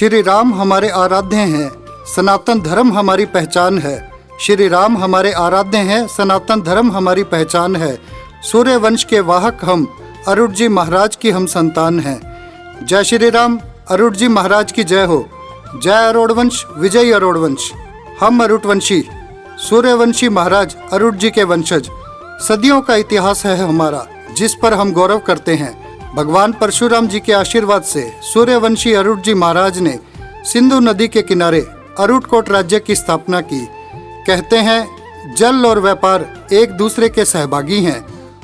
श्री राम हमारे आराध्य हैं, सनातन धर्म हमारी पहचान है। श्री राम हमारे आराध्य हैं, सनातन धर्म हमारी पहचान है। सूर्य वंश के वाहक हम, अरुण जी महाराज की हम संतान हैं। जय श्री राम, अरुण जी महाराज की जय हो। जय अरुण वंश, विजय अरुण वंश। हम अरुण वंशी, सूर्यवंशी महाराज अरुण जी के वंशज। सदियों का इतिहास है हमारा, जिस पर हम गौरव करते हैं। भगवान परशुराम जी के आशीर्वाद से सूर्यवंशी अरुण जी महाराज ने सिंधु नदी के किनारे अरुणकोट राज्य की स्थापना की। कहते हैं जल और व्यापार एक दूसरे के सहभागी हैं।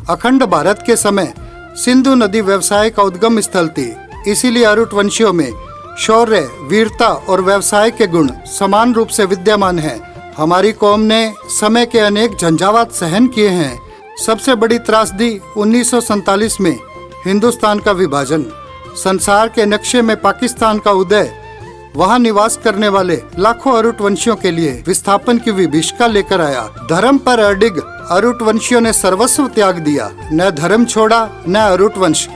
अखंड भारत के समय सिंधु नदी व्यवसाय का उद्गम स्थल थी, इसीलिए अरुणवंशियों में शौर्य, वीरता और व्यवसाय के गुण समान रूप से विद्यमान हैं। हमारी कौम ने समय के अनेक झंझावात सहन किए हैं। सबसे बड़ी त्रासदी 1947 में हिंदुस्तान का विभाजन, संसार के नक्शे में पाकिस्तान का उदय, वहां निवास करने वाले लाखों अरुणवंशियों के लिए विस्थापन की विभीषिका लेकर आया। धर्म पर अडिग अरुणवंशियों ने सर्वस्व त्याग दिया, न धर्म छोड़ा न अरुणवंश।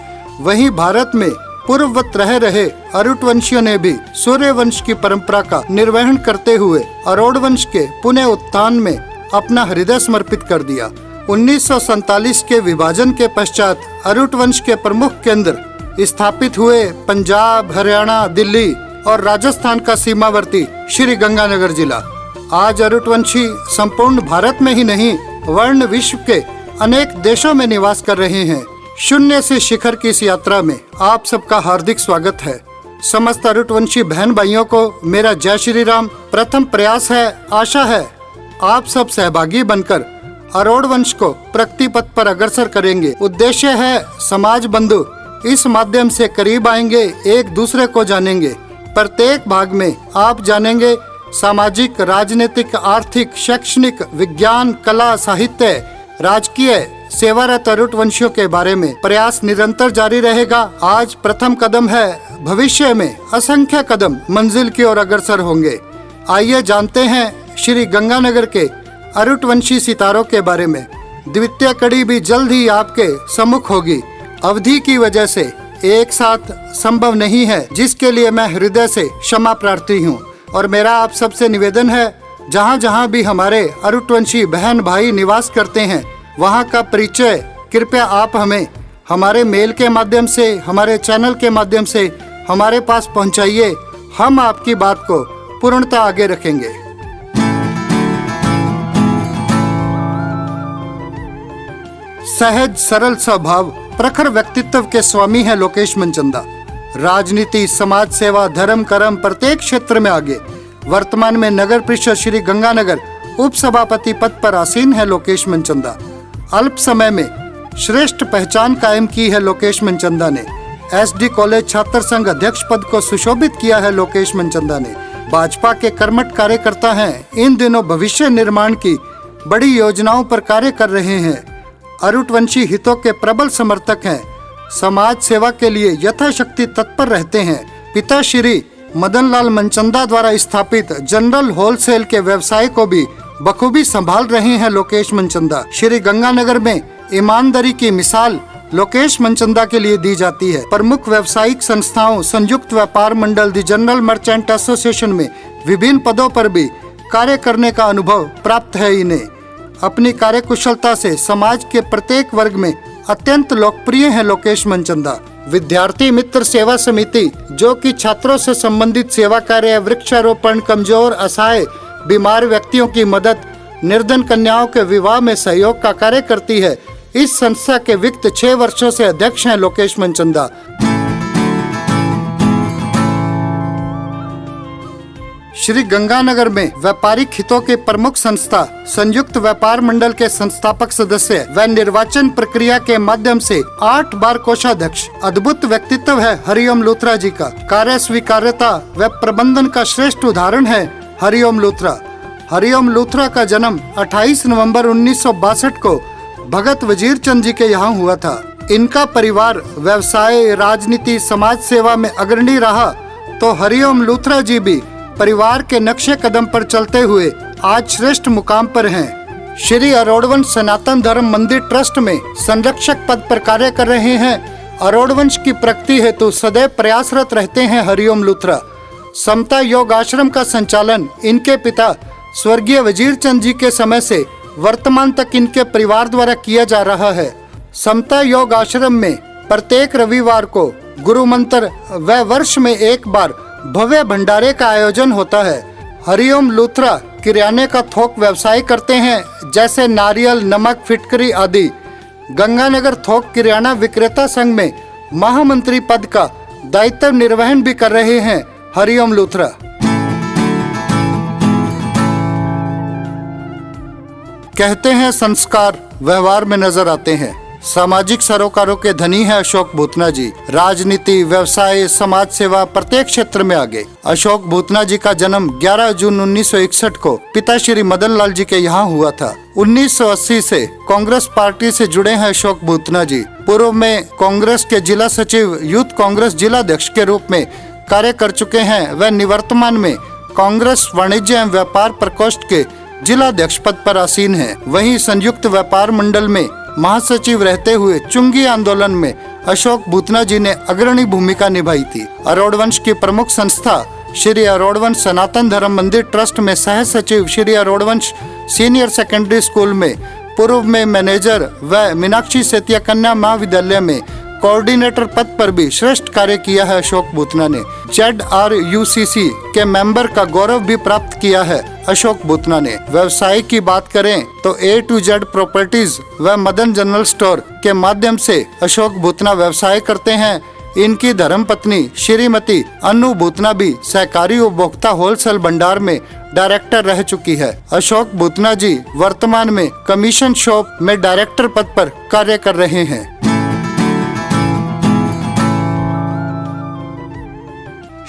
वहीं भारत में पूर्ववत रहे अरुणवंशियों ने भी सूर्यवंश की परंपरा का निर्वहन करते हुए अरुणवंश के पुनः उत्थान में अपना हृदय समर्पित कर दिया। 1947 के विभाजन के पश्चात अरुणवंश के प्रमुख केंद्र स्थापित हुए पंजाब, हरियाणा, दिल्ली और राजस्थान का सीमावर्ती श्री गंगानगर जिला। आज अरुणवंशी संपूर्ण भारत में ही नहीं, वर्ण विश्व के अनेक देशों में निवास कर रहे हैं। शून्य से शिखर की इस यात्रा में आप सबका हार्दिक स्वागत है। समस्त अरुणवंशी बहन भाइयों को मेरा जय श्री राम। प्रथम प्रयास है, आशा है आप सब सहभागी बनकर अरुण वंश को प्रगति पथ पर अग्रसर करेंगे। उद्देश्य है समाज बंधु इस माध्यम से करीब आएंगे, एक दूसरे को जानेंगे। प्रत्येक भाग में आप जानेंगे सामाजिक, राजनीतिक, आर्थिक, शैक्षणिक, विज्ञान, कला, साहित्य, राजकीय, सेवारत अरुणवंशियों के बारे में। प्रयास निरंतर जारी रहेगा। आज प्रथम कदम है, भविष्य में असंख्य कदम मंजिल की ओर अग्रसर होंगे। आइए जानते हैं श्री गंगानगर के अरुणवंशी सितारों के बारे में। द्वितीय कड़ी भी जल्द ही आपके सम्मुख होगी। अवधि की वजह से एक साथ संभव नहीं है, जिसके लिए मैं हृदय से क्षमा प्रार्थी हूँ। और मेरा आप सबसे निवेदन है, जहाँ जहाँ भी हमारे अरुणवंशी बहन भाई निवास करते हैं, वहाँ का परिचय कृपया आप हमें हमारे मेल के माध्यम से, हमारे चैनल के माध्यम से हमारे पास पहुँचाइए। हम आपकी बात को पूर्णतः आगे रखेंगे। सहज सरल स्वभाव, प्रखर व्यक्तित्व के स्वामी है लोकेश मनचंदा। राजनीति, समाज सेवा, धर्म कर्म प्रत्येक क्षेत्र में आगे। वर्तमान में नगर परिषद श्री गंगानगर उप सभापति पद पर आसीन है लोकेश मनचंदा। अल्प समय में श्रेष्ठ पहचान कायम की है लोकेश मनचंदा ने। SD कॉलेज छात्र संघ अध्यक्ष पद को सुशोभित किया है लोकेश मनचंदा ने। भाजपा के कर्मठ कार्यकर्ता हैं। इन दिनों भविष्य निर्माण की बड़ी योजनाओं पर कार्य कर रहे हैं। अरुणवंशी हितों के प्रबल समर्थक हैं। समाज सेवा के लिए यथाशक्ति तत्पर रहते हैं। पिता श्री मदन लाल मनचंदा द्वारा स्थापित जनरल होलसेल के व्यवसाय को भी बखूबी संभाल रहे हैं लोकेश मनचंदा। श्री गंगानगर में ईमानदारी की मिसाल लोकेश मनचंदा के लिए दी जाती है। प्रमुख व्यावसायिक संस्थाओं, संयुक्त व्यापार मंडल, दी जनरल मर्चेंट एसोसिएशन में विभिन्न पदों पर भी कार्य करने का अनुभव प्राप्त है इन्हें। अपनी कार्यकुशलता से समाज के प्रत्येक वर्ग में अत्यंत लोकप्रिय है लोकेश मनचंदा। विद्यार्थी मित्र सेवा समिति, जो कि छात्रों से संबंधित सेवा कार्य, वृक्षारोपण, कमजोर, असहाय, बीमार व्यक्तियों की मदद, निर्धन कन्याओं के विवाह में सहयोग का कार्य करती है। इस संस्था के विगत 6 वर्षों से अध्यक्ष हैं लोकेश मनचंदा। श्री गंगानगर में व्यापारिक हितों के प्रमुख संस्था संयुक्त व्यापार मंडल के संस्थापक सदस्य व निर्वाचन प्रक्रिया के माध्यम से 8 बार कोषाध्यक्ष अद्भुत व्यक्तित्व है हरिओम लूथरा जी का। कार्य स्वीकार्यता व प्रबंधन का श्रेष्ठ उदाहरण है हरिओम लूथरा। हरिओम लूथरा का जन्म 28 नवंबर 1962 को भगत वजीर चंद जी के यहाँ हुआ था। इनका परिवार व्यवसाय, राजनीति, समाज सेवा में अग्रणी रहा, तो हरिओम लूथरा जी भी परिवार के नक्शे कदम पर चलते हुए आज श्रेष्ठ मुकाम पर हैं। श्री अरुणवंश सनातन धर्म मंदिर ट्रस्ट में संरक्षक पद पर कार्य कर रहे हैं। अरुणवंश की प्रगति हेतु सदैव प्रयासरत रहते हैं हरिओम लूथरा। समता योग आश्रम का संचालन इनके पिता स्वर्गीय वजीर चंद जी के समय से वर्तमान तक इनके परिवार द्वारा किया जा रहा है। समता योग आश्रम में प्रत्येक रविवार को गुरु मंत्र व वर्ष में एक बार भव्य भंडारे का आयोजन होता है। हरिओम लूथरा किराने का थोक व्यवसाय करते हैं, जैसे नारियल, नमक, फिटकरी आदि। गंगानगर थोक किराना विक्रेता संघ में महामंत्री पद का दायित्व निर्वहन भी कर रहे हैं हरिओम लूथरा। कहते हैं संस्कार व्यवहार में नजर आते हैं। सामाजिक सरोकारों के धनी है अशोक भूतना जी। राजनीति, व्यवसाय, समाज सेवा प्रत्येक क्षेत्र में आगे। अशोक भूतना जी का जन्म 11 जून 1961 को पिता श्री मदन लाल जी के यहाँ हुआ था। 1980 से कांग्रेस पार्टी से जुड़े हैं अशोक भूतना जी। पूर्व में कांग्रेस के जिला सचिव, यूथ कांग्रेस जिलाध्यक्ष के रूप में कार्य कर चुके हैं। वह निवर्तमान में कांग्रेस वाणिज्य एवं व्यापार प्रकोष्ठ के जिलाध्यक्ष पद पर आसीन है। वहीं संयुक्त व्यापार मंडल में महासचिव रहते हुए चुंगी आंदोलन में अशोक भूतना जी ने अग्रणी भूमिका निभाई थी। अरोड़ वंश की प्रमुख संस्था श्री अरोड़ वंश सनातन धर्म मंदिर ट्रस्ट में सह सचिव, श्री अरोड़ वंश सीनियर सेकेंडरी स्कूल में पूर्व में मैनेजर व मीनाक्षी सेतिया कन्या महाविद्यालय में कोऑर्डिनेटर पद पर भी श्रेष्ठ कार्य किया है। अशोक भूतना ने ZRUCC के मेंबर का गौरव भी प्राप्त किया है। अशोक भूतना ने व्यवसाय की बात करें तो A to Z प्रॉपर्टीज व मदन जनरल स्टोर के माध्यम से अशोक भूतना व्यवसाय करते हैं। इनकी धर्मपत्नी श्रीमती अनु भूतना भी सहकारी उपभोक्ता होलसेल भंडार में डायरेक्टर रह चुकी है। अशोक भूतना जी वर्तमान में कमीशन शॉप में डायरेक्टर पद पर कार्य कर रहे हैं।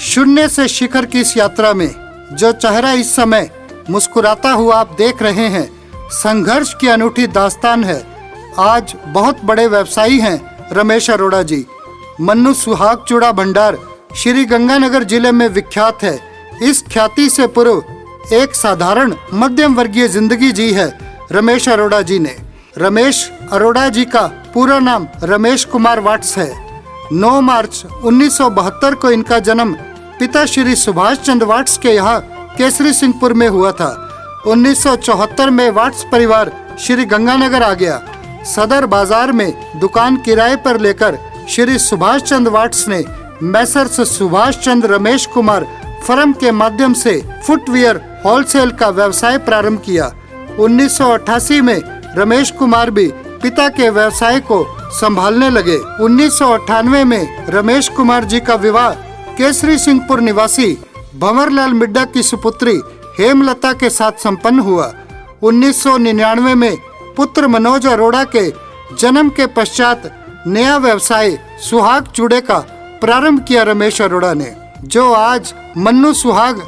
शून्य से शिखर की इस यात्रा में जो चेहरा इस समय मुस्कुराता हुआ आप देख रहे हैं, संघर्ष की अनूठी दास्तान है। आज बहुत बड़े व्यवसायी हैं रमेश अरोड़ा जी। मन्नू सुहाग चूड़ा भंडार श्री गंगानगर जिले में विख्यात है। इस ख्याति से पूर्व एक साधारण मध्यम वर्गीय जिंदगी जी है रमेश अरोड़ा जी ने। रमेश अरोड़ा जी का पूरा नाम रमेश कुमार वाट्स है। 9 मार्च 1972 को इनका जन्म पिता श्री सुभाष चंद्र वाट्स के यहाँ केसरी सिंहपुर में हुआ था। 1974 में वाट्स परिवार श्री गंगानगर आ गया। सदर बाजार में दुकान किराए पर लेकर श्री सुभाष चंद्र वाट्स ने मैसर्स सुभाष चंद्र रमेश कुमार फर्म के माध्यम से फुटवियर होलसेल का व्यवसाय प्रारंभ किया। 1988 में रमेश कुमार भी पिता के व्यवसाय को संभालने लगे। 1998 में रमेश कुमार जी का विवाह केसरी सिंहपुर निवासी भंवरलाल मिड्डा की सुपुत्री हेमलता के साथ संपन्न हुआ। 1999 में पुत्र मनोज अरोड़ा के जन्म के पश्चात नया व्यवसाय सुहाग चूड़े का प्रारंभ किया रमेश अरोड़ा ने, जो आज मन्नू सुहाग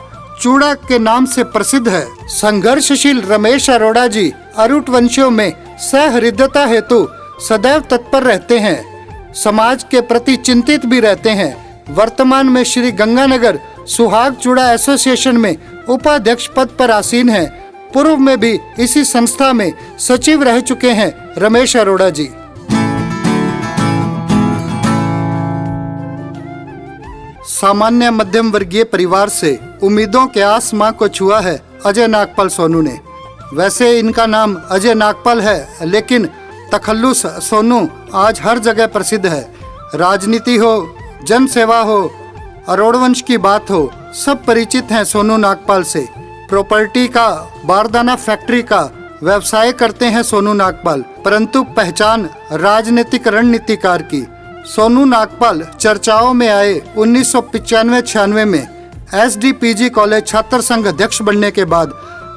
चूड़ा के नाम से प्रसिद्ध है। संघर्षशील रमेश अरोड़ा जी अरुट वंशियों में सहृदयता हेतु सदैव तत्पर रहते हैं। समाज के प्रति चिंतित भी रहते हैं। वर्तमान में श्री गंगानगर सुहाग चूड़ा एसोसिएशन में उपाध्यक्ष पद पर आसीन हैं। पूर्व में भी इसी संस्था में सचिव रह चुके हैं रमेश अरोड़ा जी। सामान्य मध्यम वर्गीय परिवार से उम्मीदों के आसमां को छुआ है अजय नागपाल सोनू ने। वैसे इनका नाम अजय नागपाल है, लेकिन तखल्लुस सोनू आज हर जगह प्रसिद्ध है। राजनीति हो, जन सेवा हो, अरोड़ वंश की बात हो, सब परिचित हैं सोनू नागपाल से। प्रॉपर्टी का, बारदाना फैक्ट्री का व्यवसाय करते हैं सोनू नागपाल, परंतु पहचान राजनीतिक रणनीतिकार की। सोनू नागपाल चर्चाओं में आए 1995-96 में SDPG कॉलेज छात्र संघ अध्यक्ष बनने के बाद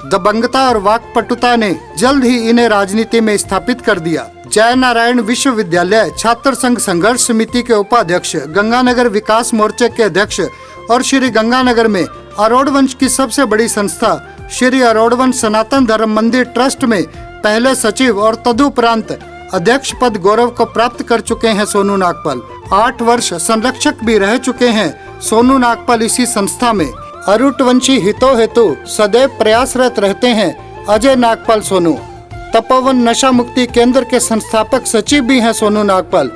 दबंगता और वाकपटुता ने जल्द ही इन्हें राजनीति में स्थापित कर दिया। जय नारायण विश्वविद्यालय छात्र संघ संघर्ष समिति के उपाध्यक्ष, गंगानगर विकास मोर्चे के अध्यक्ष और श्री गंगानगर में अरोड़ वंश की सबसे बड़ी संस्था श्री अरोड़ वंश सनातन धर्म मंदिर ट्रस्ट में पहले सचिव और तदुपरांत अध्यक्ष पद गौरव को प्राप्त कर चुके हैं सोनू नागपाल। 8 वर्ष संरक्षक भी रह चुके हैं सोनू नागपाल इसी संस्था में। अरुट वंशी हितों हेतु सदैव प्रयासरत रहते हैं अजय नागपाल सोनू। तपोवन नशा मुक्ति केंद्र के संस्थापक सचिव भी हैं सोनू नागपाल।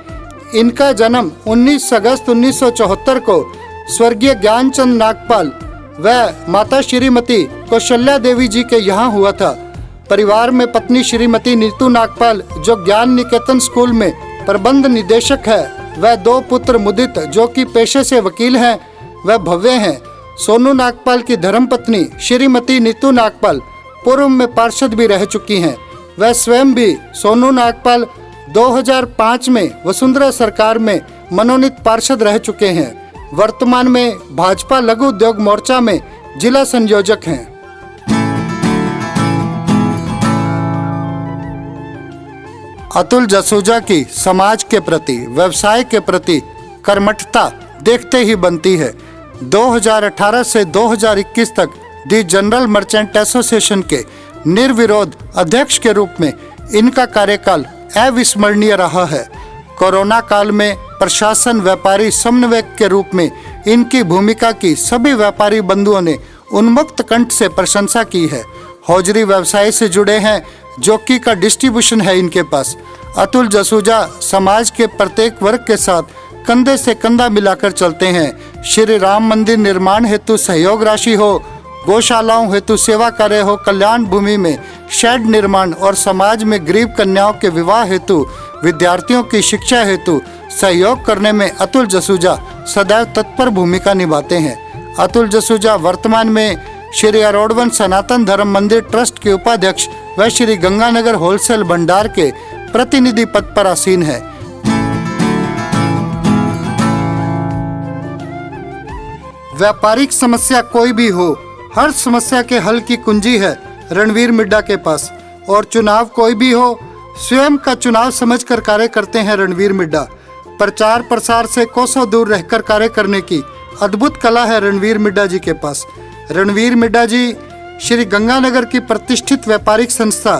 इनका जन्म 19 अगस्त 1974 को स्वर्गीय ज्ञानचंद नागपाल व माता श्रीमती कौशल्या देवी जी के यहाँ हुआ था। परिवार में पत्नी श्रीमती नीतू नागपाल जो ज्ञान निकेतन स्कूल में प्रबंध निदेशक है, व 2 पुत्र मुदित जो कि पेशे से वकील हैं व भव्य हैं। सोनू नागपाल की धर्मपत्नी श्रीमती नीतू नागपाल पूर्व में पार्षद भी रह चुकी हैं। वह स्वयं भी सोनू नागपाल 2005 में वसुंधरा सरकार में मनोनीत पार्षद रह चुके हैं। वर्तमान में भाजपा लघु उद्योग मोर्चा में जिला संयोजक हैं। अतुल जसूजा की समाज के प्रति, व्यवसाय के प्रति कर्मठता देखते ही बनती है। 2018 से 2021 तक दी जनरल मर्चेंट एसोसिएशन के निर्विरोध अध्यक्ष के रूप में इनका कार्यकाल अविस्मरणीय रहा है। कोरोना काल में प्रशासन व्यापारी समन्वयक के रूप में इनकी भूमिका की सभी व्यापारी बंधुओं ने उन्मुक्त कंठ से प्रशंसा की है। हौजरी व्यवसाय से जुड़े हैं, जॉकी का डिस्ट्रीब्यूशन है इनके पास। अतुल जसूजा समाज के प्रत्येक वर्ग के साथ कंधे से कंधा मिलाकर चलते हैं। श्री राम मंदिर निर्माण हेतु सहयोग राशि हो, गौशालाओं हेतु सेवा कार्य हो, कल्याण भूमि में शेड निर्माण और समाज में गरीब कन्याओं के विवाह हेतु, विद्यार्थियों की शिक्षा हेतु सहयोग करने में अतुल जसूजा सदैव तत्पर भूमिका निभाते हैं। अतुल जसूजा वर्तमान में श्री अरोड़वन सनातन धर्म मंदिर ट्रस्ट के उपाध्यक्ष व श्री गंगानगर होलसेल भंडार के प्रतिनिधि पद पर आसीन है। व्यापारिक समस्या कोई भी हो, हर समस्या के हल की कुंजी है रणवीर मिड्डा के पास। और चुनाव कोई भी हो, स्वयं का चुनाव समझकर कार्य करते हैं रणवीर मिड्डा। प्रचार प्रसार से कोसों दूर रहकर कार्य करने की अद्भुत कला है रणवीर मिड्डा जी के पास। रणवीर मिड्डा जी श्री गंगानगर की प्रतिष्ठित व्यापारिक संस्था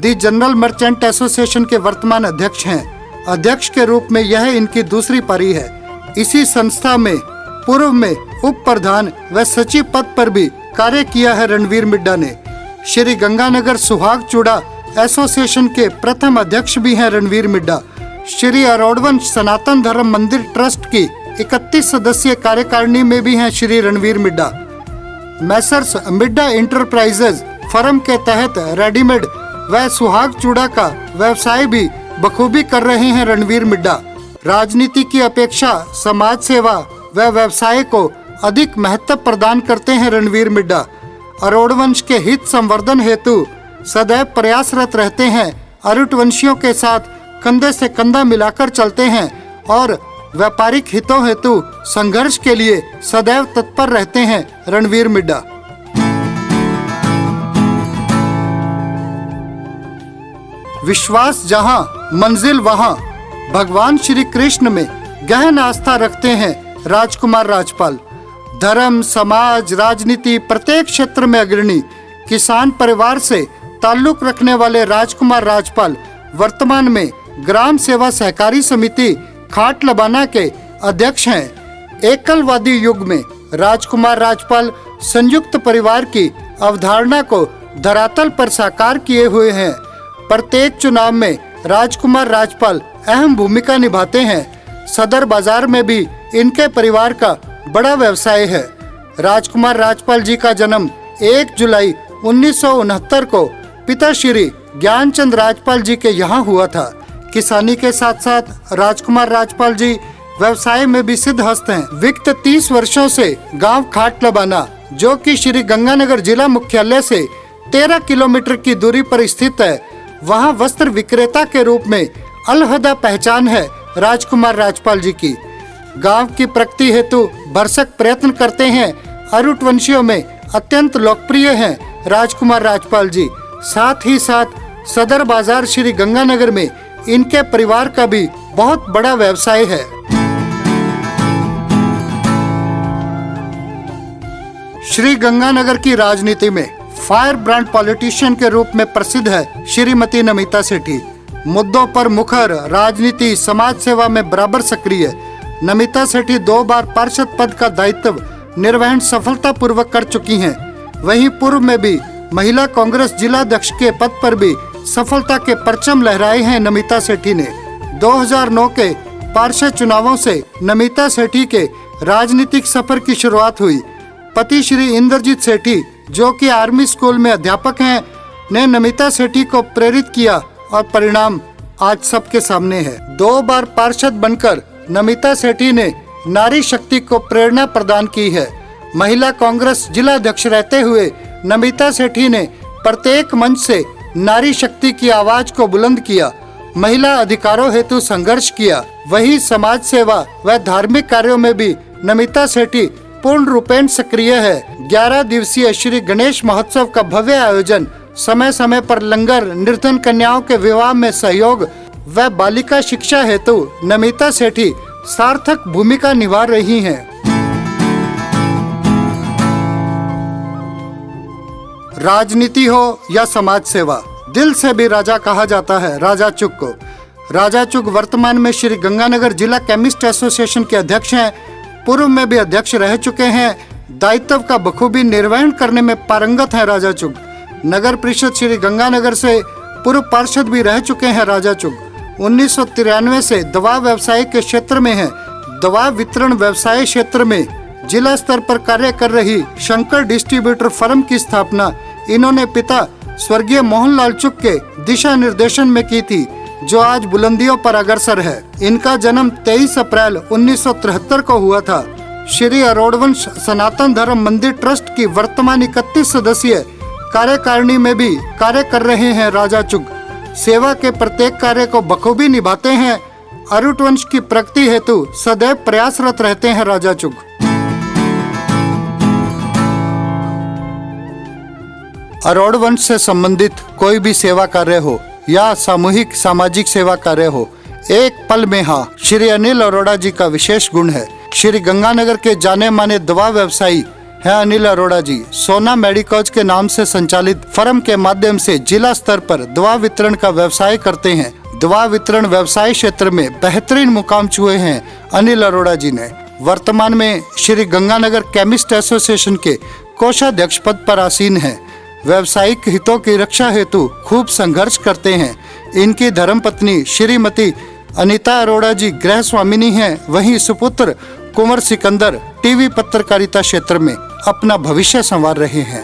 दी जनरल मर्चेंट एसोसिएशन के वर्तमान अध्यक्ष हैं। अध्यक्ष के रूप में यह इनकी दूसरी पारी है। इसी संस्था में पूर्व में उप प्रधान व सचिव पद पर भी कार्य किया है रणवीर मिड्डा ने। श्री गंगानगर सुहाग चूड़ा एसोसिएशन के प्रथम अध्यक्ष भी हैं रणवीर मिड्डा। श्री अरोड़वन सनातन धर्म मंदिर ट्रस्ट की 31 सदस्यीय कार्यकारिणी में भी हैं Shri Ranvir Midda. Messrs Midda Enterprises firm के तहत रेडीमेड व सुहाग चूड़ा का व्यवसाय भी बखूबी कर रहे हैं रणवीर मिड्डा। राजनीति की अपेक्षा समाज सेवा व व्यवसाय को अधिक महत्व प्रदान करते हैं रणवीर मिड्डा। अरोड़ वंश के हित संवर्धन हेतु सदैव प्रयासरत रहते हैं। अरुट वंशियों के साथ कंधे से कंधा मिलाकर चलते हैं और व्यापारिक हितों हेतु संघर्ष के लिए सदैव तत्पर रहते हैं रणवीर मिड्डा। विश्वास जहां, मंजिल वहां, भगवान श्री कृष्ण में गहन आस्था रखते हैं राजकुमार राजपाल। धर्म, समाज, राजनीति प्रत्येक क्षेत्र में अग्रणी किसान परिवार से ताल्लुक रखने वाले राजकुमार राजपाल वर्तमान में ग्राम सेवा सहकारी समिति खाट लबाना के अध्यक्ष हैं। एकलवादी युग में राजकुमार राजपाल संयुक्त परिवार की अवधारणा को धरातल पर साकार किए हुए हैं। प्रत्येक चुनाव में राजकुमार राजपाल अहम भूमिका निभाते हैं। सदर बाजार में भी इनके परिवार का बड़ा व्यवसाय है। राजकुमार राजपाल जी का जन्म 1 जुलाई 1969 को पिता श्री ज्ञानचंद राजपाल जी के यहाँ हुआ था। किसानी के साथ साथ राजकुमार राजपाल जी व्यवसाय में भी सिद्धहस्त हैं। विगत 30 वर्षों से गांव खाट लबाना, जो कि श्री गंगानगर जिला मुख्यालय से 13 किलोमीटर की दूरी पर स्थित है, वहां वस्त्र विक्रेता के रूप में अलहदा पहचान है राजकुमार राजपाल जी की। गांव की प्रगति हेतु भरसक प्रयत्न करते हैं। अरुट वंशियों में अत्यंत लोकप्रिय हैं राजकुमार राजपाल जी। साथ ही साथ सदर बाजार श्री गंगानगर में इनके परिवार का भी बहुत बड़ा व्यवसाय है। श्री गंगानगर की राजनीति में फायर ब्रांड पॉलिटिशियन के रूप में प्रसिद्ध है श्रीमती नमिता सेठी। मुद्दों पर मुखर, राजनीति समाज सेवा में बराबर सक्रिय। नमिता सेठी 2 बार पार्षद पद का दायित्व निर्वहन सफलतापूर्वक कर चुकी हैं। वहीं पूर्व में भी महिला कांग्रेस जिलाध्यक्ष के पद पर भी सफलता के परचम लहराए हैं नमिता सेठी ने। 2009 के पार्षद चुनावों से नमिता सेठी के राजनीतिक सफर की शुरुआत हुई। पति श्री इंद्रजीत सेठी, जो कि आर्मी स्कूल में अध्यापक हैं, ने नमिता सेठी को प्रेरित किया और परिणाम आज सबके सामने है। 2 बार पार्षद बनकर नमिता सेठी ने नारी शक्ति को प्रेरणा प्रदान की है। महिला कांग्रेस जिला अध्यक्ष रहते हुए नमिता सेठी ने प्रत्येक मंच से नारी शक्ति की आवाज को बुलंद किया, महिला अधिकारों हेतु संघर्ष किया। वही समाज सेवा व धार्मिक कार्यों में भी नमिता सेठी पूर्ण रूपेण सक्रिय है। 11 दिवसीय श्री गणेश महोत्सव का भव्य आयोजन, समय समय पर लंगर, निर्धन कन्याओं के विवाह में सहयोग व बालिका शिक्षा हेतु नमिता सेठी सार्थक भूमिका निभा रही हैं। राजनीति हो या समाज सेवा, दिल से भी राजा कहा जाता है राजा चुग को। राजा चुग वर्तमान में श्री गंगानगर जिला केमिस्ट एसोसिएशन के अध्यक्ष हैं। पूर्व में भी अध्यक्ष रह चुके हैं। दायित्व का बखूबी निर्वहन करने में पारंगत है राजा चुग। नगर परिषद श्री गंगानगर से पूर्व पार्षद भी रह चुके हैं राजा चुग। 1993 से दवा व्यवसाय के क्षेत्र में है। दवा वितरण व्यवसाय क्षेत्र में जिला स्तर पर कार्य कर रही शंकर डिस्ट्रीब्यूटर फर्म की स्थापना इन्होंने पिता स्वर्गीय मोहनलाल चुग के दिशा निर्देशन में की थी, जो आज बुलंदियों पर अग्रसर है। इनका जन्म 23 अप्रैल 1973 को हुआ था। श्री अरोड़वंश सनातन धर्म मंदिर ट्रस्ट की वर्तमान 31 सदस्यीय कार्यकारिणी में भी कार्य कर रहे हैं राजा चुग। सेवा के प्रत्येक कार्य को बखूबी निभाते हैं। अरुट वंश की प्रगति हेतु सदैव प्रयासरत रहते हैं राजा चुग। अरोड़ वंश से संबंधित कोई भी सेवा कार्य हो या सामूहिक सामाजिक सेवा कार्य हो, एक पल में हाँ, श्री अनिल अरोड़ा जी का विशेष गुण है। श्री गंगानगर के जाने माने दवा व्यवसायी है अनिल अरोड़ा जी। सोना मेडिकोज के नाम से संचालित फर्म के माध्यम से जिला स्तर पर दवा वितरण का व्यवसाय करते हैं। दवा वितरण व्यवसाय क्षेत्र में बेहतरीन मुकाम छुए हैं अनिल अरोड़ा जी ने। वर्तमान में श्री गंगानगर केमिस्ट एसोसिएशन के कोषाध्यक्ष पद पर आसीन है। व्यवसायिक हितों की रक्षा हेतु खूब संघर्ष करते हैं। इनकी धर्मपत्नी श्रीमती अनीता अरोड़ा जी गृह स्वामिनी हैं। वहीं सुपुत्र कुंवर सिकंदर टीवी पत्रकारिता क्षेत्र में अपना भविष्य संवार रहे हैं।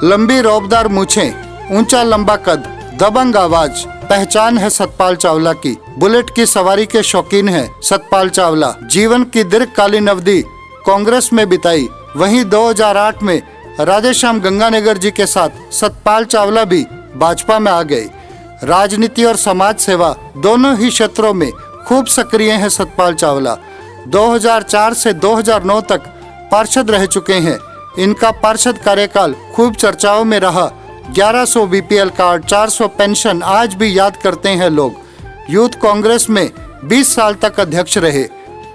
लंबी रौबदार मूछें, ऊंचा लंबा कद, दबंग आवाज, पहचान है सतपाल चावला की। बुलेट की सवारी के शौकीन है सतपाल चावला। जीवन की दीर्घकालीन अवधि कांग्रेस में बिताई। वहीं 2008 में राधेश्याम गंगानगर जी के साथ सतपाल चावला भी भाजपा में आ गए। राजनीति और समाज सेवा दोनों ही क्षेत्रों में खूब सक्रिय हैं सतपाल चावला। 2004 से 2009 तक पार्षद रह चुके हैं। इनका पार्षद कार्यकाल खूब चर्चाओं में रहा। 1100 बीपीएल कार्ड, 400 पेंशन आज भी याद करते हैं लोग। यूथ कांग्रेस में 20 साल तक अध्यक्ष रहे।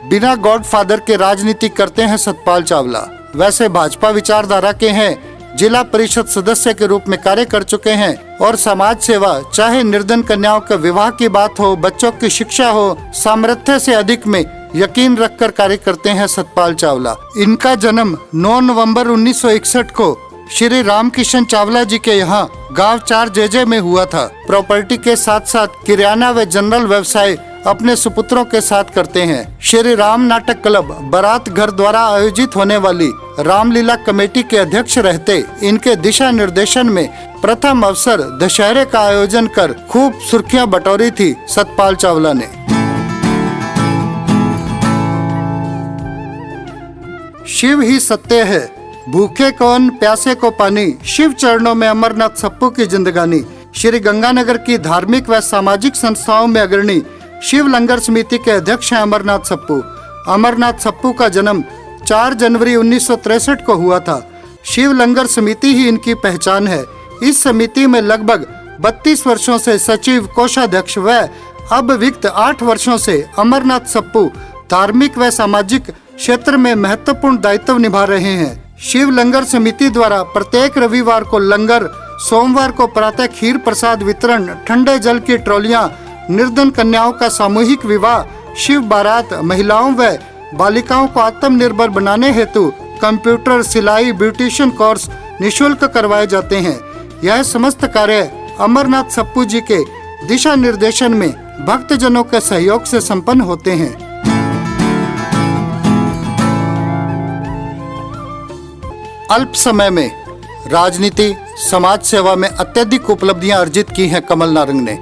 बिना गॉडफादर के राजनीति करते हैं सतपाल चावला। वैसे भाजपा विचारधारा के हैं। जिला परिषद सदस्य के रूप में कार्य कर चुके हैं और समाज सेवा, चाहे निर्धन कन्याओं के विवाह की बात हो, बच्चों की शिक्षा हो, सामर्थ्य से अधिक में यकीन रखकर कार्य करते हैं सतपाल चावला। इनका जन्म 9 नवंबर 1961 को श्री रामकिशन चावला जी के यहाँ गांव 4 जेजे में हुआ था। प्रॉपर्टी के साथ साथ किराना व जनरल व्यवसाय अपने सुपुत्रों के साथ करते हैं। श्री राम नाटक क्लब बारात घर द्वारा आयोजित होने वाली रामलीला कमेटी के अध्यक्ष रहते। इनके दिशा निर्देशन में प्रथम अवसर दशहरे का आयोजन कर खूब सुर्खियां बटोरी थी सतपाल चावला ने। शिव ही सत्य है, भूखे को अन्न, प्यासे को पानी, शिव चरणों में अमरनाथ सप्पू की जिंदगानी। श्री गंगानगर की धार्मिक व सामाजिक संस्थाओं में अग्रणी शिव लंगर समिति के अध्यक्ष हैं अमरनाथ सप्पू। अमरनाथ सप्पू का जन्म 4 जनवरी 1963 को हुआ था। शिव लंगर समिति ही इनकी पहचान है। इस समिति में लगभग 32 वर्षों से सचिव, कोषाध्यक्ष व अब विगत 8 वर्षों से अमरनाथ सप्पू धार्मिक व सामाजिक क्षेत्र में महत्वपूर्ण दायित्व निभा रहे हैं। शिव लंगर समिति द्वारा प्रत्येक रविवार को लंगर, सोमवार को प्रातः खीर प्रसाद वितरण, ठंडे जल की ट्रॉलियां, निर्धन कन्याओं का सामूहिक विवाह, शिव बारात, महिलाओं व बालिकाओं को आत्मनिर्भर बनाने हेतु कंप्यूटर, सिलाई, ब्यूटिशियन कोर्स निःशुल्क करवाए जाते हैं। यह समस्त कार्य अमरनाथ सप्पू जी के दिशा निर्देशन में भक्तजनों के सहयोग से संपन्न होते हैं। अल्प समय में राजनीति, समाज सेवा में अत्यधिक उपलब्धियां अर्जित की हैं कमल नारंग ने।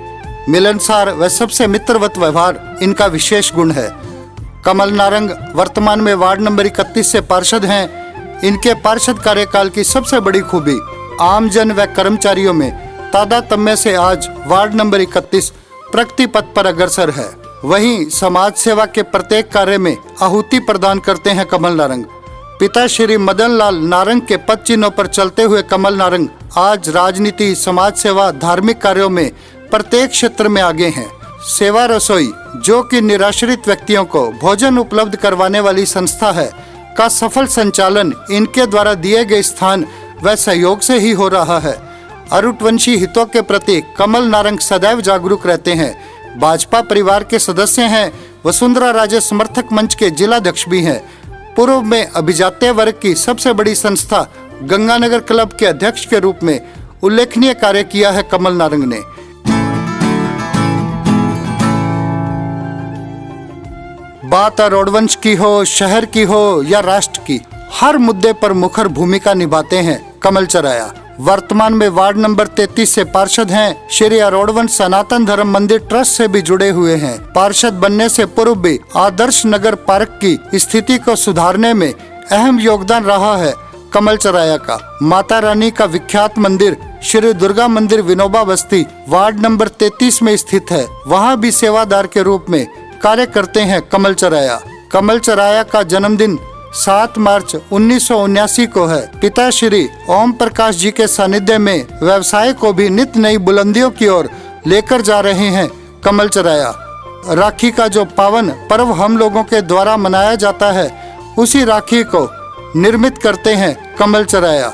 मिलनसार व सबसे मित्रवत व्यवहार इनका विशेष गुण है। कमल नारंग वर्तमान में वार्ड नंबर 31 से पार्षद हैं। इनके पार्षद कार्यकाल की सबसे बड़ी खूबी आमजन व कर्मचारियों में तादात्म्य से आज वार्ड नंबर 31 प्रगति पथ पर अग्रसर है। वहीं समाज सेवा के प्रत्येक कार्य में आहुति प्रदान करते हैं कमल नारंग। पिता श्री मदन लाल नारंग के पद चिन्हों पर चलते हुए कमल नारंग आज राजनीति, समाज सेवा, धार्मिक कार्यों में प्रत्येक क्षेत्र में आगे हैं। सेवा रसोई, जो कि निराश्रित व्यक्तियों को भोजन उपलब्ध करवाने वाली संस्था है, का सफल संचालन इनके द्वारा दिए गए स्थान व सहयोग से ही हो रहा है। अरुटवंशी हितों के प्रति कमल नारंग सदैव जागरूक रहते हैं। भाजपा परिवार के सदस्य हैं। वसुंधरा राजे समर्थक मंच के जिलाध्यक्ष भी हैं। पूर्व में अभिजात्य वर्ग की सबसे बड़ी संस्था गंगानगर क्लब के अध्यक्ष के रूप में उल्लेखनीय कार्य किया है कमल नारंग ने। बात अरोड़वंश की हो, शहर की हो या राष्ट्र की, हर मुद्दे पर मुखर भूमिका निभाते हैं कमल चराया। वर्तमान में वार्ड नंबर 33 से पार्षद हैं। श्री अरोड़वंश सनातन धर्म मंदिर ट्रस्ट से भी जुड़े हुए हैं। पार्षद बनने से पूर्व भी आदर्श नगर पार्क की स्थिति को सुधारने में अहम योगदान रहा है कमल चराया का। माता रानी का विख्यात मंदिर श्री दुर्गा मंदिर विनोबा बस्ती वार्ड नंबर 33 में स्थित है। वहाँ भी सेवादार के रूप में कार्य करते हैं कमल चराया। कमल चराया का जन्मदिन 7 मार्च 1979 को है। पिता श्री ओम प्रकाश जी के सानिध्य में व्यवसाय को भी नित नई बुलंदियों की ओर लेकर जा रहे हैं कमल चराया। राखी का जो पावन पर्व हम लोगों के द्वारा मनाया जाता है, उसी राखी को निर्मित करते हैं कमल चराया।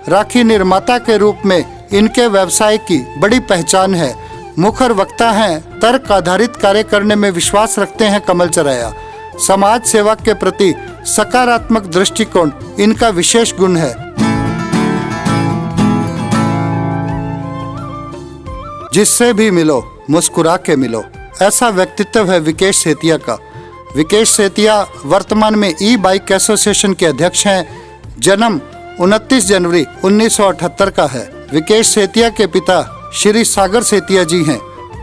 राखी निर्माता के रूप में इनके व्यवसाय की बड़ी पहचान है। मुखर वक्ता हैं। तर्क आधारित कार्य करने में विश्वास रखते हैं कमल चराया। समाज सेवा के प्रति सकारात्मक दृष्टिकोण इनका विशेष गुण है। जिससे भी मिलो मुस्कुरा के मिलो, ऐसा व्यक्तित्व है विकेश सेतिया का। विकेश सेतिया वर्तमान में ई बाइक एसोसिएशन के अध्यक्ष हैं। जन्म 29 जनवरी 1978 का है। विकेश सेतिया के पिता श्री सागर सेतिया जी हैं।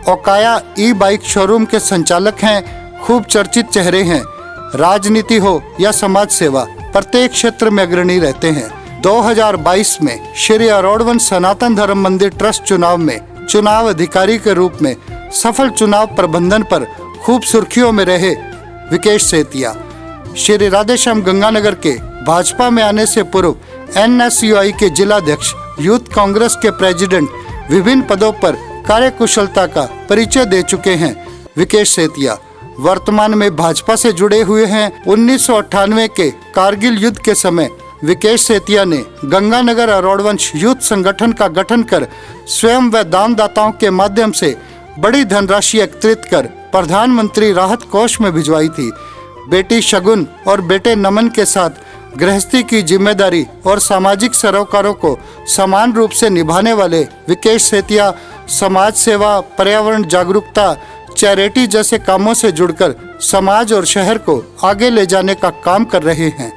ओकाया ई बाइक शोरूम के संचालक हैं। खूब चर्चित चेहरे हैं। राजनीति हो या समाज सेवा, प्रत्येक क्षेत्र में अग्रणी रहते हैं। 2022 में श्री अरोड़वंश सनातन धर्म मंदिर ट्रस्ट चुनाव में चुनाव अधिकारी के रूप में सफल चुनाव प्रबंधन पर खूब सुर्खियों में रहे विकेश सेतिया। श्री राधेश्याम गंगानगर के भाजपा में आने से पूर्व NSUI के जिलाध्यक्ष, यूथ कांग्रेस के प्रेसिडेंट, विभिन्न पदों पर कार्यकुशलता का परिचय दे चुके हैं विकेश सेतिया। वर्तमान में भाजपा से जुड़े हुए हैं। 1998 के कारगिल युद्ध के समय विकेश सेतिया ने गंगानगर अरोड़वंश यूथ संगठन का गठन कर स्वयं व दानदाताओं के माध्यम से बड़ी धनराशि एकत्रित कर प्रधानमंत्री राहत कोष में भिजवाई थी। बेटी शगुन और बेटे नमन के साथ गृहस्थी की जिम्मेदारी और सामाजिक सरोकारों को समान रूप से निभाने वाले विकेश सेतिया समाज सेवा, पर्यावरण जागरूकता, चैरिटी जैसे कामों से जुड़कर समाज और शहर को आगे ले जाने का काम कर रहे हैं।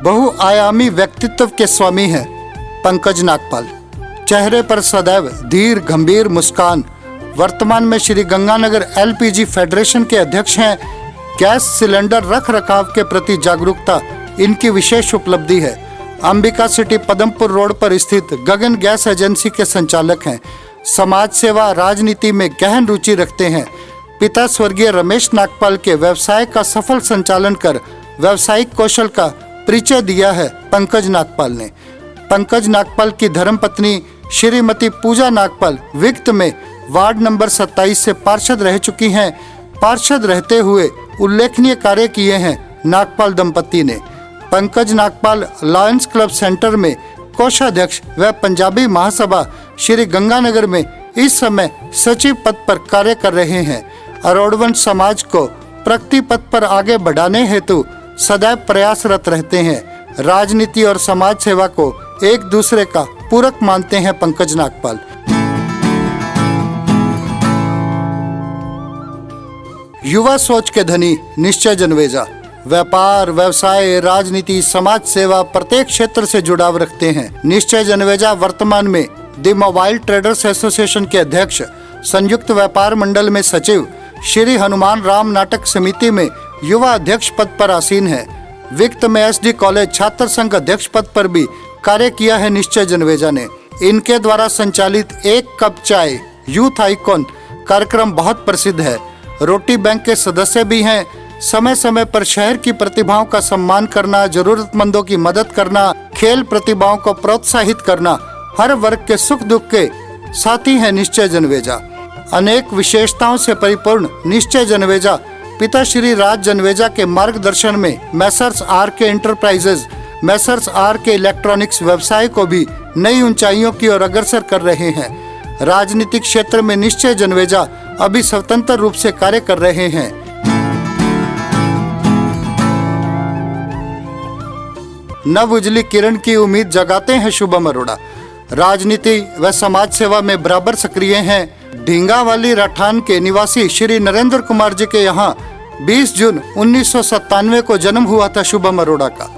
बहुआयामी व्यक्तित्व के स्वामी हैं पंकज नागपाल। चेहरे पर सदैव धीर गंभीर मुस्कान। वर्तमान में श्री गंगानगर LPG फेडरेशन के अध्यक्ष हैं। गैस सिलेंडर रख रखाव के प्रति जागरूकता इनकी विशेष उपलब्धि है। अंबिका सिटी पदमपुर रोड पर स्थित गगन गैस एजेंसी के संचालक हैं। समाज सेवा, राजनीति में गहन रुचि रखते हैं। पिता स्वर्गीय रमेश नागपाल के व्यवसाय का सफल संचालन कर व्यावसायिक कौशल का परिचय दिया है पंकज नागपाल ने। पंकज नागपाल की धर्मपत्नी श्रीमती पूजा नागपाल विगत में वार्ड नंबर 27 से पार्षद रह चुकी हैं। पार्षद रहते हुए उल्लेखनीय कार्य किए हैं नागपाल दंपति ने। Pankaj Nagpal Lions club centre में कोषाध्यक्ष व पंजाबी महासभा श्री गंगानगर में इस समय सचिव पद पर कार्य कर रहे हैं। अरोड़वंश समाज को प्रगति पथ पर आगे बढ़ाने हेतु सदैव प्रयासरत रहते हैं। राजनीति और समाज सेवा को एक दूसरे का पूरक मानते हैं पंकज नागपाल। युवा सोच के धनी निश्चय जन्वेजा व्यापार, व्यवसाय, राजनीति, समाज सेवा प्रत्येक क्षेत्र से जुड़ाव रखते हैं। निश्चय जन्वेजा वर्तमान में द मोबाइल ट्रेडर्स एसोसिएशन के अध्यक्ष, संयुक्त व्यापार मंडल में सचिव, श्री हनुमान राम नाटक समिति में युवा अध्यक्ष पद पर आसीन है। विक्त में SD कॉलेज छात्र संघ अध्यक्ष पद पर भी कार्य किया है निश्चय जन्वेजा ने। इनके द्वारा संचालित एक कप चाय यूथ आइकॉन कार्यक्रम बहुत प्रसिद्ध है। रोटी बैंक के सदस्य भी हैं। समय समय पर शहर की प्रतिभाओं का सम्मान करना, जरूरतमंदों की मदद करना, खेल प्रतिभाओं को प्रोत्साहित करना, हर वर्ग के सुख दुख के साथी है निश्चय जन्वेजा। अनेक विशेषताओं से परिपूर्ण निश्चय जन्वेजा पिता श्री राज जन्वेजा के मार्गदर्शन में Messrs RK enterprises, Messrs RK electronics व्यवसाय को भी नई ऊंचाइयों की ओर अग्रसर कर रहे हैं। राजनीतिक क्षेत्र में निश्चय जन्वेजा अभी स्वतंत्र रूप से कार्य कर रहे हैं। नव उजली किरण की उम्मीद जगाते हैं शुभम अरोड़ा। राजनीति व समाज सेवा में बराबर सक्रिय हैं। ढींगावाली राठान के निवासी श्री नरेंद्र कुमार जी के यहाँ 20 जून 1997 को जन्म हुआ था शुभम अरोड़ा का।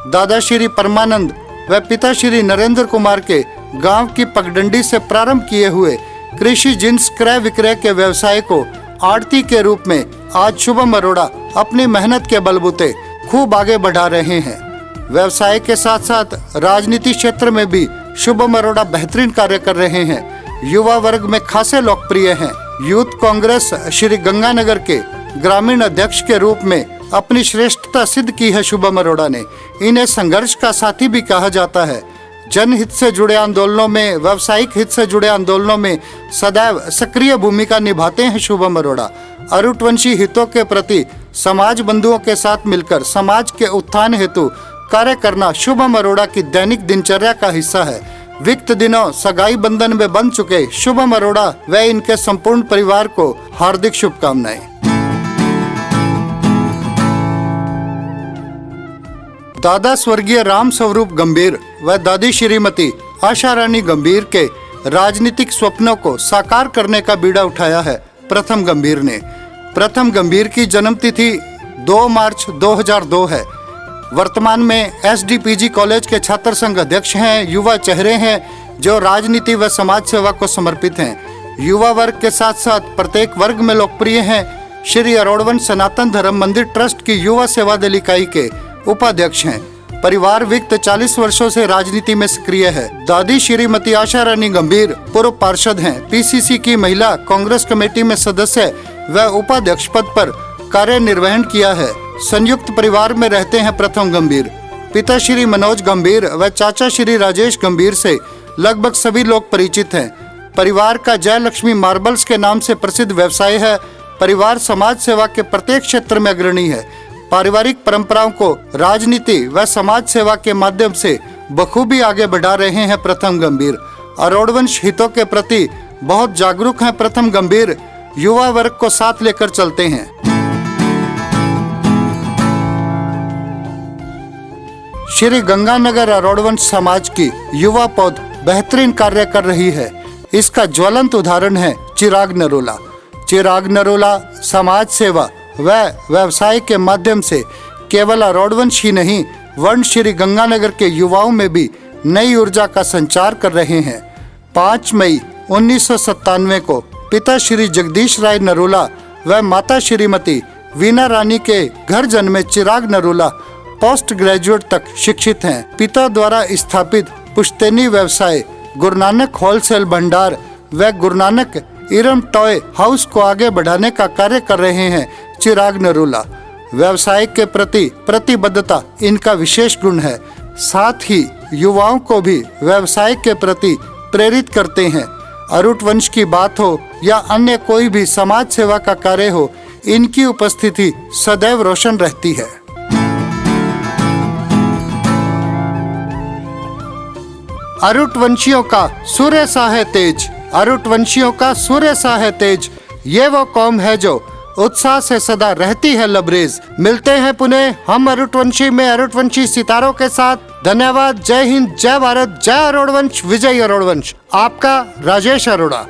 दादा श्री परमानंद व पिता श्री नरेंद्र कुमार के गांव की पगडंडी से प्रारंभ किए हुए कृषि जिन्स क्रय विक्रय के व्यवसाय को आड़ती के रूप में आज शुभम अरोड़ा अपनी मेहनत के बलबूते खूब आगे बढ़ा रहे हैं। व्यवसाय के साथ साथ राजनीति क्षेत्र में भी शुभम अरोड़ा बेहतरीन कार्य कर रहे हैं। युवा वर्ग में खासे लोकप्रिय हैं। यूथ कांग्रेस श्री गंगानगर के ग्रामीण अध्यक्ष के रूप में अपनी श्रेष्ठता सिद्ध की है शुभम अरोड़ा ने। इन्हें संघर्ष का साथी भी कहा जाता है। जनहित से जुड़े आंदोलनों में, व्यावसायिक हित से जुड़े आंदोलनों में सदैव सक्रिय भूमिका निभाते हैं शुभम अरोड़ा। अरुटवंशी हितों के प्रति समाज बंधुओं के साथ मिलकर समाज के उत्थान हेतु कार्य करना शुभम अरोड़ा की दैनिक दिनचर्या का हिस्सा है। विक्त दिनों सगाई बंधन में बंध चुके शुभम अरोड़ा व इनके संपूर्ण परिवार को हार्दिक शुभकामनाएं। दादा स्वर्गीय राम स्वरूप गंभीर व दादी श्रीमती आशा रानी गंभीर के राजनीतिक स्वप्नों को साकार करने का बीड़ा उठाया है प्रथम गंभीर ने। प्रथम गंभीर की जन्मतिथि 2 मार्च 2002 है। वर्तमान में SDPG कॉलेज के छात्र संघ अध्यक्ष हैं। युवा चेहरे हैं जो राजनीति व समाज सेवा को समर्पित हैं। युवा वर्ग के साथ साथ प्रत्येक वर्ग में लोकप्रिय हैं। श्री अरोड़वंश सनातन धर्म मंदिर ट्रस्ट की युवा सेवा दल इकाई के उपाध्यक्ष हैं। परिवार विक्त 40 वर्षों से राजनीति में सक्रिय है। दादी श्रीमती आशा रानी गंभीर पूर्व पार्षद हैं। PCC की महिला कांग्रेस कमेटी में सदस्य व उपाध्यक्ष पद पर कार्य निर्वहन किया है। संयुक्त परिवार में रहते हैं प्रथम गंभीर। पिता श्री मनोज गंभीर व चाचा श्री राजेश गंभीर से लगभग सभी लोग परिचित हैं। परिवार का जय लक्ष्मी मार्बल्स के नाम से प्रसिद्ध व्यवसाय है। परिवार समाज सेवा के प्रत्येक क्षेत्र में अग्रणी है। पारिवारिक परंपराओं को राजनीति व समाज सेवा के माध्यम से बखूबी आगे बढ़ा रहे हैं प्रथम गंभीर। अरोड़वंश हितों के प्रति बहुत जागरूक हैं प्रथम गंभीर। युवा वर्ग को साथ लेकर चलते हैं। श्री गंगानगर अरोड़वंश समाज की युवा पौध बेहतरीन कार्य कर रही है। इसका ज्वलंत उदाहरण है चिराग नरोला। चिराग नरोला समाज सेवा व व्यवसाय के माध्यम से केवल अरोड़वंश ही नहीं, वर्ण श्री गंगानगर के युवाओं में भी नई ऊर्जा का संचार कर रहे हैं। 5 मई 1997 को पिता श्री जगदीश राय नरोला व माता श्रीमती वीना रानी के घर जन्मे चिराग नरोला पोस्ट ग्रेजुएट तक शिक्षित हैं। पिता द्वारा स्थापित पुश्तैनी व्यवसाय गुरु नानक होलसेल भंडार व गुरु नानक इरम टॉय हाउस को आगे बढ़ाने का कार्य कर रहे हैं चिराग नरोला। व्यवसाय के प्रति प्रतिबद्धता इनका विशेष गुण है। साथ ही युवाओं को भी व्यवसाय के प्रति प्रेरित करते हैं। अरुट वंश की बात हो या अन्य कोई भी समाज सेवा का कार्य हो, इनकी उपस्थिति सदैव रोशन रहती है। अरुट वंशियों का सूर्य सा है तेज, अरुट वंशियों का सूर्य सा है तेज। ये वो कौम है जो उत्साह से सदा रहती है लबरेज। मिलते हैं पुनः हम अरुटवंशी में अरुटवंशी सितारों के साथ। धन्यवाद। जय हिंद, जय भारत, जय अरुणवंश, विजय अरुणवंश। आपका राजेश अरोड़ा।